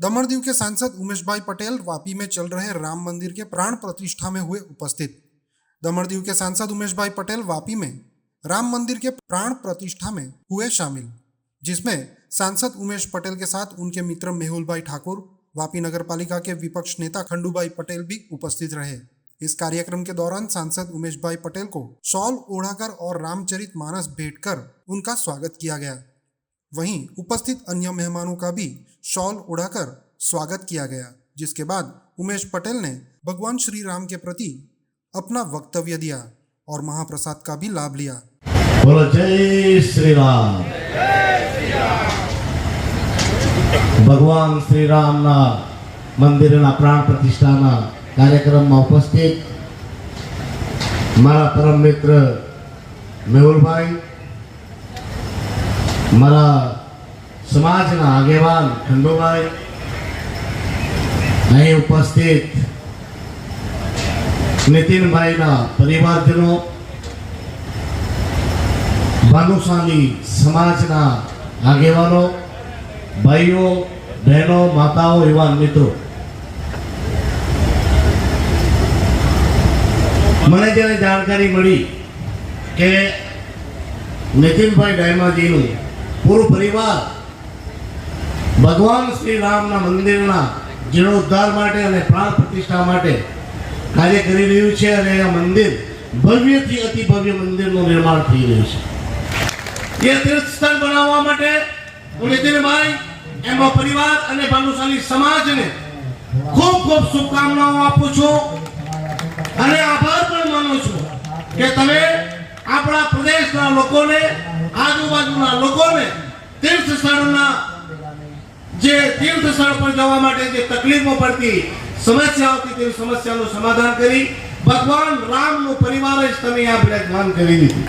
दमणदीव के सांसद उमेश भाई पटेल वापी में चल रहे राम मंदिर के प्राण प्रतिष्ठा में हुए उपस्थित। दमणदीव के सांसद उमेश भाई पटेल वापी में राम मंदिर के प्राण प्रतिष्ठा में हुए शामिल, जिसमें सांसद उमेश पटेल के साथ उनके मित्र मेहुल भाई ठाकुर, वापी नगर पालिका के विपक्ष नेता खंडू भाई पटेल भी उपस्थित रहे। इस कार्यक्रम के दौरान सांसद उमेश भाई पटेल को शॉल ओढ़ाकर और रामचरित मानस भेंट कर उनका स्वागत किया गया। वहीं उपस्थित अन्य मेहमानों का भी शॉल ओढ़ाकर स्वागत किया गया, जिसके बाद उमेश पटेल ने भगवान श्री राम के प्रति अपना वक्तव्य दिया और महाप्रसाद का भी लाभ लिया। बोलो जय श्री राम। भगवान श्री राम ना मंदिर ना प्राण प्रतिष्ठा ना कार्यक्रम में उपस्थित मारा परम मित्र मेहुल भाई, मारा समाज ना आगेवान खंडू भाई, અહીં ઉપસ્થિત નીતિનભાઈના પરિવારજનો, ભાનુશાલી સમાજના આગેવાનો, ભાઈઓ બહેનો માતાઓ યુવાન મિત્રો, મને જ્યારે જાણકારી મળી કે નીતિનભાઈ ડાયમાજીનું પૂરું પરિવાર ભગવાન શ્રી રામના મંદિરના જીર્ણોદ્ધાર માટે અને પ્રાણ પ્રતિષ્ઠા માટે કાર્ય કરી રહ્યું છે અને આ મંદિર ભવ્યથી અતિ ભવ્ય મંદિરનું નિર્માણ થઈ રહ્યું છે। એ તીર્થસ્થળ બનાવવા માટે હું નીતિનભાઈ, એમનો પરિવાર અને ભાનુશાલી સમાજને ખૂબ ખૂબ શુભકામનાઓ આપું છું અને આભાર પણ માનું છું કે તમે આપણા પ્રદેશના લોકોને, આજુબાજુના લોકોને તીર્થસ્થળના જે તીર્થસ્થળ પર જવા માટે જે તકલીફો પડતી, સમસ્યાઓ હતી, તે સમસ્યાનું સમાધાન કરી ભગવાન રામનો પરિવાર જ તમે આ બિરાજમાન કરી દીધું।